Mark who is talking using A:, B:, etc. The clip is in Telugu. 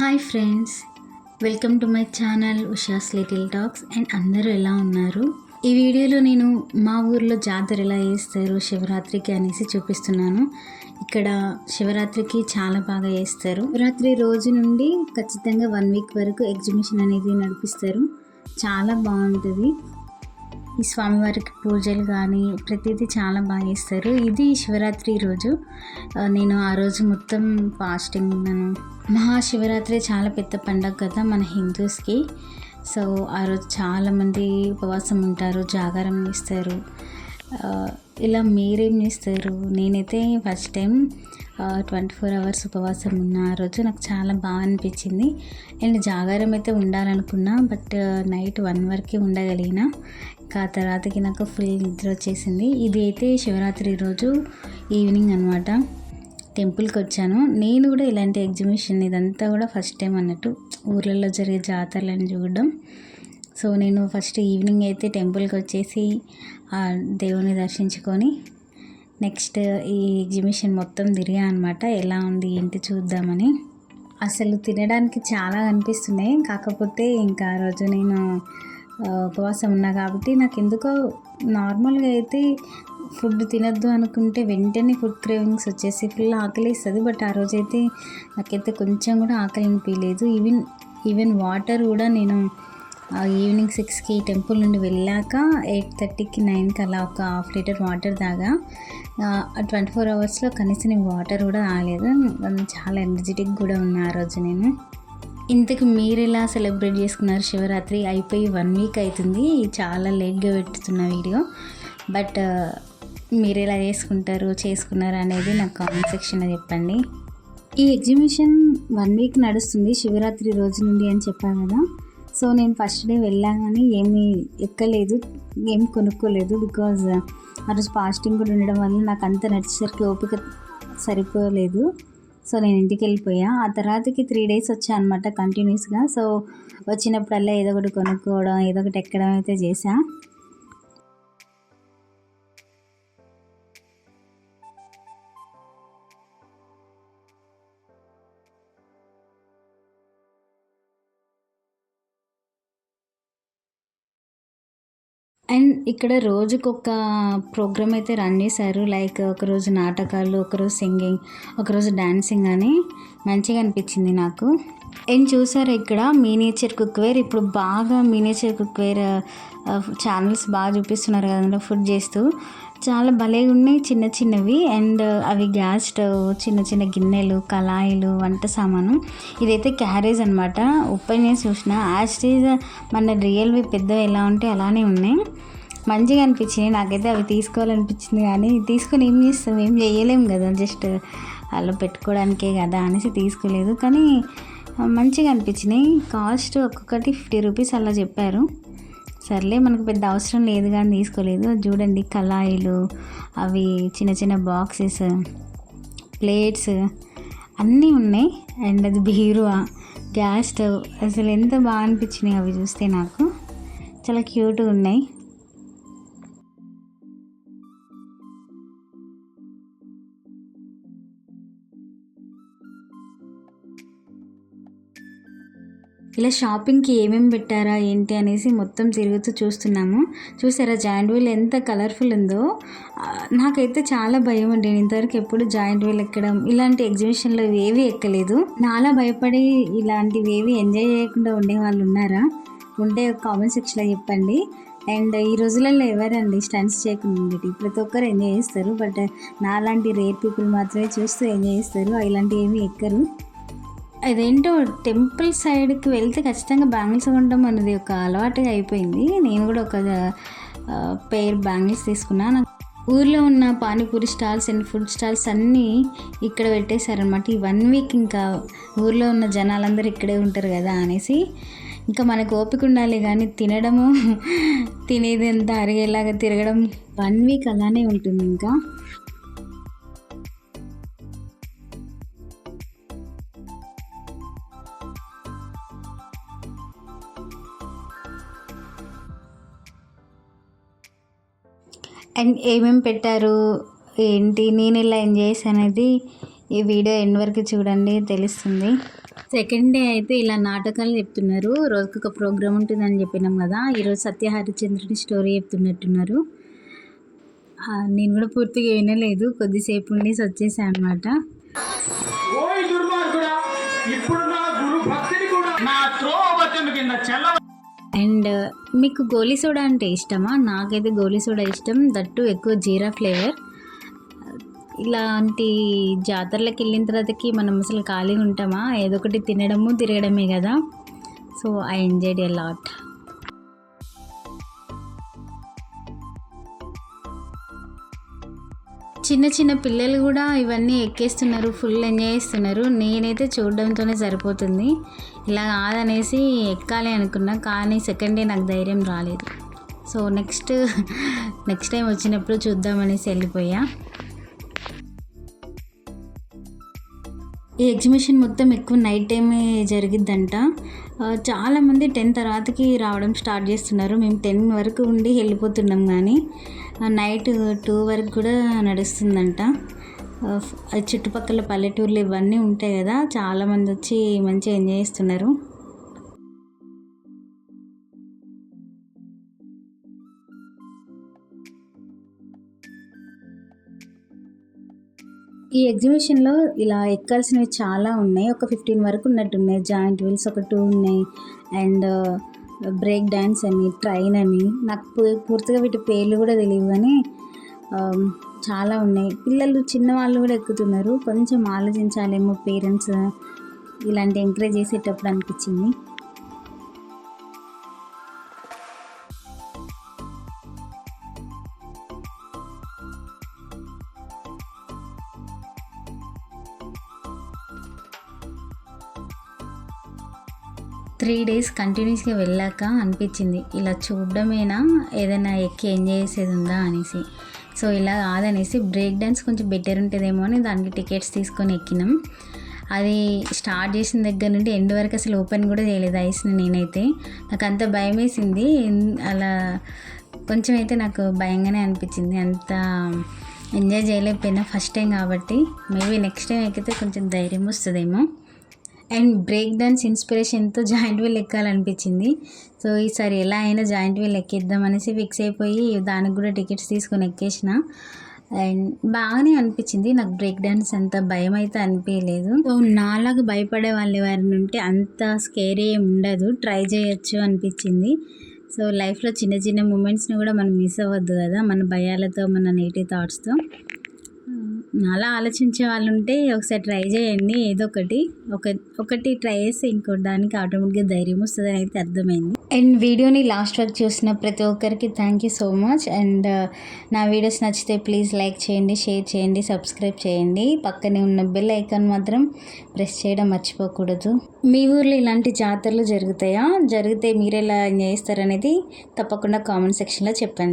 A: Hi friends, welcome to my channel Usha's little talks. And అందరూ ఎలా ఉన్నారు? ఈ వీడియోలో నేను మా ఊర్లో జాతర ఎలా చేస్తారు శివరాత్రికి అనేసి చూపిస్తున్నాను. ఇక్కడ శివరాత్రికి చాలా బాగా చేస్తారు. శివరాత్రి రోజు నుండి ఖచ్చితంగా 1 వీక్ వరకు ఎగ్జిబిషన్ అనేది నడిపిస్తారు. చాలా బాగుంటుంది. ఈ స్వామివారికి పూజలు కానీ ప్రతిదీ చాలా బాగా చేస్తారు. ఇది శివరాత్రి రోజు. నేను ఆ రోజు మొత్తం ఫాస్టింగ్ ఉన్నాను. మహాశివరాత్రి చాలా పెద్ద పండగ కదా మన హిందూస్కి. సో ఆ రోజు చాలామంది ఉపవాసం ఉంటారు, జాగారం చేస్తారు. ఇలా మీరేం చేస్తారు? నేనైతే ఫస్ట్ టైం 24 అవర్స్ ఉపవాసం ఉన్న ఆ రోజు నాకు చాలా బాగా అనిపించింది. అండ్ జాగారం అయితే ఉండాలనుకున్నా, బట్ నైట్ 1 వరకే ఉండగలిగిన. ఇంకా తర్వాతకి నాకు ఫుల్ నిద్ర వచ్చేసింది. ఇది అయితే శివరాత్రి రోజు ఈవినింగ్ అనమాట. టెంపుల్కి వచ్చాను. నేను కూడా ఇలాంటి ఎగ్జిబిషన్ ఇదంతా కూడా ఫస్ట్ టైం అన్నట్టు ఊర్లలో జరిగే జాతరలను చూడడం. సో నేను ఫస్ట్ ఈవినింగ్ అయితే టెంపుల్కి వచ్చేసి దేవుని దర్శించుకొని నెక్స్ట్ ఈ ఎగ్జిబిషన్ మొత్తం తిరిగా అనమాట. ఎలా ఉంది ఏంటి చూద్దామని. అసలు తినడానికి చాలా అనిపిస్తున్నాయి. కాకపోతే ఇంకా ఆ రోజు నేను ఉపవాసం ఉన్నా కాబట్టి నాకు ఎందుకో నార్మల్గా అయితే ఫుడ్ తినద్దు అనుకుంటే వెంటనే ఫుడ్ క్రేవింగ్స్ వచ్చేసి ఫుల్ ఆకలిస్తుంది. బట్ ఆ రోజైతే నాకైతే కొంచెం కూడా ఆకలి అనిపించలేదు. ఈవెన్ వాటర్ కూడా నేను ఈవినింగ్ 6కి టెంపుల్ నుండి వెళ్ళాక 8:30కి 9కి అలా ఒక 1/2 లీటర్ వాటర్ తాగా. 24 అవర్స్లో కనీసం నేను వాటర్ కూడా తాగలేదు. చాలా ఎనర్జెటిక్ కూడా ఉన్నా ఆ రోజు నేను. ఇంతకు మీరు ఎలా సెలబ్రేట్ చేసుకున్నారు శివరాత్రి? అయిపోయి 1 వీక్ అవుతుంది. చాలా లేట్గా పెట్టుతున్న వీడియో. బట్ మీరు ఎలా చేసుకున్నారు అనేది నాకు కామెంట్ సెక్షన్లో చెప్పండి. ఈ ఎగ్జిబిషన్ 1 వీక్ నడుస్తుంది శివరాత్రి రోజు నుండి అని చెప్పాను కదా. సో నేను ఫస్ట్ డే వెళ్ళాగానే ఏమీ ఎక్కలేదు, ఏం కొనుక్కోలేదు. బికాజ్ ఆ రోజు ఫాస్టింగ్ కూడా ఉండడం వల్ల నాకు అంత నడిచేసరికి ఓపిక సరిపోలేదు. సో నేను ఇంటికి వెళ్ళిపోయా. ఆ తర్వాతకి 3 డేస్ వచ్చా అనమాట కంటిన్యూస్గా. సో వచ్చినప్పుడల్లా ఏదో ఒకటి కొనుక్కోవడం, ఏదో ఒకటి ఎక్కడం అయితే చేశా. అండ్ ఇక్కడ రోజుకొక ప్రోగ్రామ్ అయితే రన్ చేశారు. లైక్ ఒకరోజు నాటకాలు, ఒకరోజు సింగింగ్, ఒకరోజు డాన్సింగ్ అని. మంచిగా అనిపించింది నాకు. అండ్ చూసారా ఇక్కడ మినియేచర్ కుక్వేర్. ఇప్పుడు బాగా మినియేచర్ కుక్వేర్ ఛానల్స్ బాగా చూపిస్తున్నారు కదా ఫుడ్ చేస్తూ. చాలా భలేగా ఉన్నాయి, చిన్న చిన్నవి. అండ్ అవి గ్యాస్ స్టవ్, చిన్న చిన్న గిన్నెలు, కళాయిలు, వంట సామాను. ఇదైతే క్యారేజ్ అనమాట. ఓపెన్ చేసి చూసిన యాస్టీజ్ మన రియల్వి పెద్దవి ఎలా ఉంటే అలానే ఉన్నాయి. మంచిగా అనిపించింది నాకైతే. అవి తీసుకోవాలనిపించింది కానీ తీసుకొని ఏం చేస్తాం, ఏం చేయలేము కదా, జస్ట్ అలా పెట్టుకోవడానికే కదా అనేసి తీసుకోలేదు. కానీ మంచిగా అనిపించినాయి. కాస్ట్ ఒక్కొక్కటి 50 రూపీస్ అలా చెప్పారు. సర్లే మనకు పెద్ద అవసరం లేదు కానీ తీసుకోలేదు. చూడండి కళాయిలు, అవి చిన్న చిన్న బాక్సెస్, ప్లేట్స్ అన్నీ ఉన్నాయి. అండ్ అది బీరువా, గ్యాస్ స్టవ్. అసలు ఎంత బాగా అనిపించినాయి అవి చూస్తే నాకు. చాలా క్యూట్గా ఉన్నాయి. ఇలా షాపింగ్కి ఏమేమి పెట్టారా ఏంటి అనేసి మొత్తం తిరుగుతూ చూస్తున్నాము. చూసారా జాయింట్ వీల్ ఎంత కలర్ఫుల్ ఉందో. నాకైతే చాలా భయం అండి. నేను ఇంతవరకు ఎప్పుడు జాయింట్ వీల్ ఎక్కడం, ఇలాంటి ఎగ్జిబిషన్లో ఏవి ఎక్కలేదు. నాలా భయపడి ఇలాంటివి ఏవి ఎంజాయ్ చేయకుండా ఉండే వాళ్ళు ఉన్నారా? ఉంటే కామెంట్ సెక్షన్లో చెప్పండి. అండ్ ఈ రోజులలో ఎవరండి స్టంట్స్ చేయకుండా ఉండేది? ప్రతి ఒక్కరు ఎంజాయ్ చేస్తారు. బట్ నాలాంటి రేర్ పీపుల్ మాత్రమే చూస్తూ ఎంజాయ్ చేస్తారు. ఇలాంటివి ఏమీ ఎక్కరు. అదేంటో టెంపుల్ సైడ్కి వెళ్తే ఖచ్చితంగా బ్యాంగిల్స్ కొనడం అనేది ఒక అలవాటుగా అయిపోయింది. నేను కూడా ఒక పెయిర్ బ్యాంగిల్స్ తీసుకున్నాను. ఊర్లో ఉన్న panipuri stalls and food stalls అన్నీ ఇక్కడ పెట్టేశారనమాట. ఈ 1 వీక్ ఇంకా ఊర్లో ఉన్న జనాలందరూ ఇక్కడే ఉంటారు కదా అనేసి. ఇంకా మనకు ఓపిక ఉండాలి కానీ తినడము, తినేది అంతా అరిగేలాగా తిరగడం 1 వీక్ అలానే ఉంటుంది ఇంకా. అండ్ ఏమేమి పెట్టారు ఏంటి, నేను ఎలా ఎంజాయ్ చేశాను అనేది ఈ వీడియో ఎండ్ వరకు చూడండి, తెలుస్తుంది. సెకండ్ డే అయితే ఇలా నాటకాలు చెప్తున్నారు. రోజుకొక ప్రోగ్రామ్ ఉంటుందని చెప్పినాం కదా, ఈరోజు సత్య హరిశ్చంద్రుడి స్టోరీ చెప్తున్నట్టున్నారు. నేను కూడా పూర్తిగా వినలేదు, కొద్దిసేపు ఉండేసి వచ్చేసాను అనమాట. అండ్ మీకు గోలీ సోడా అంటే ఇష్టమా? నాకైతే గోలీ సోడా ఇష్టం, దట్టు ఎక్కువ జీరా ఫ్లేవర్. ఇలాంటి జాతరలకు వెళ్ళిన తర్వాతకి మనం అసలు ఖాళీగా ఉంటామా? ఏదో ఒకటి తినడము తిరగడమే కదా. So I enjoyed a lot. చిన్న చిన్న పిల్లలు కూడా ఇవన్నీ ఎక్కేస్తున్నారు, ఫుల్ ఎంజాయ్ చేస్తున్నారు. నేనైతే చూడడంతోనే సరిపోతుంది, ఇలా కాదనేసి ఎక్కాలి అనుకున్నా, కానీ సెకండ్ డే నాకు ధైర్యం రాలేదు. సో నెక్స్ట్ టైం వచ్చినప్పుడు చూద్దామనేసి వెళ్ళిపోయా. ఈ ఎగ్జిబిషన్ మొత్తం ఎక్కువ నైట్ టైమే జరిగిద్దంట. చాలామంది 10 తర్వాతకి రావడం స్టార్ట్ చేస్తున్నారు. మేము 10 వరకు ఉండి వెళ్ళిపోతున్నాం, కానీ నైట్ 2 వరకు కూడా నడుస్తుందంట. చుట్టుపక్కల పల్లెటూర్లు ఇవన్నీ ఉంటాయి కదా, చాలామంది వచ్చి మంచిగా ఎంజాయ్ చేస్తున్నారు. ఈ ఎగ్జిబిషన్లో ఇలా ఎక్కాల్సినవి చాలా ఉన్నాయి, ఒక 15 వరకు ఉన్నట్టున్నాయి. జాయింట్ వీల్స్ ఒక 2 ఉన్నాయి, అండ్ బ్రేక్ డ్యాన్స్ అని, ట్రైన్ అని, నాకు పూర్తిగా వీటి పేర్లు కూడా తెలియదు, కానీ చాలా ఉన్నాయి. పిల్లలు చిన్నవాళ్ళు కూడా ఎక్కుతున్నారు. కొంచెం ఆలోచించాలేమో పేరెంట్స్ ఇలాంటి ఎంకరేజ్ చేసేటప్పుడు అనిపించింది. త్రీ డేస్ కంటిన్యూస్గా వెళ్ళాక అనిపించింది, ఇలా చూడడమేనా, ఏదైనా ఎక్కి ఎంజాయ్ చేసేది ఉందా అనేసి. సో ఇలా కాదనేసి బ్రేక్ డాన్స్ కొంచెం బెటర్ ఉంటుందేమో అని దానికి టికెట్స్ తీసుకొని ఎక్కినాం. అది స్టార్ట్ చేసిన దగ్గర నుండి ఎండ్ వరకు అసలు ఓపెన్ కూడా చేయలేదు ఐస్ని. నేనైతే నాకు అంత భయం వేసింది, అలా కొంచెం అయితే నాకు భయంగానే అనిపించింది. అంత ఎంజాయ్ చేయలేకపోయినా ఫస్ట్ టైం కాబట్టి. మేబీ నెక్స్ట్ టైం ఎక్కితే కొంచెం ధైర్యం వస్తుందేమో. అండ్ బ్రేక్ డాన్స్ ఇన్స్పిరేషన్తో జాయింట్ వీల్ ఎక్కాలనిపించింది. సో ఈసారి ఎలా అయినా జాయింట్ వీల్ ఎక్కిద్దాం అనేసి ఫిక్స్ అయిపోయి దానికి కూడా టికెట్స్ తీసుకొని ఎక్కేసిన. అండ్ బాగానే అనిపించింది, నాకు బ్రేక్ డాన్స్ అంత భయం అయితే అనిపించలేదు. సో నాలాగా భయపడే వాళ్ళు ఎవరైనా ఉంటే అంత స్కేరీ ఏమి ఉండదు, ట్రై చేయొచ్చు అనిపించింది. సో లైఫ్లో చిన్న చిన్న మూమెంట్స్ని కూడా మనం మిస్ అవ్వద్దు కదా, మన భయాలతో, మన నెగిటివ్ థాట్స్తో. అలా ఆలోచించే వాళ్ళు ఉంటే ఒకసారి ట్రై చేయండి. ఏదో ఒకటి ట్రై చేస్తే ఇంకోటి దానికి ఆటోమేటిక్గా ధైర్యం వస్తుందని అయితే అర్థమైంది. అండ్ వీడియోని లాస్ట్ వరకు చూసిన ప్రతి ఒక్కరికి thank you so much. And నా వీడియోస్ నచ్చితే ప్లీజ్ లైక్ చేయండి, షేర్ చేయండి, సబ్స్క్రైబ్ చేయండి. పక్కనే ఉన్న బెల్ ఐకాన్ మాత్రం ప్రెస్ చేయడం మర్చిపోకూడదు. మీ ఊర్లో ఇలాంటి జాతరలు జరుగుతాయా? జరిగితే మీరు ఎలా ఎంజాయ్ చేస్తారనేది తప్పకుండా కామెంట్ సెక్షన్లో చెప్పండి.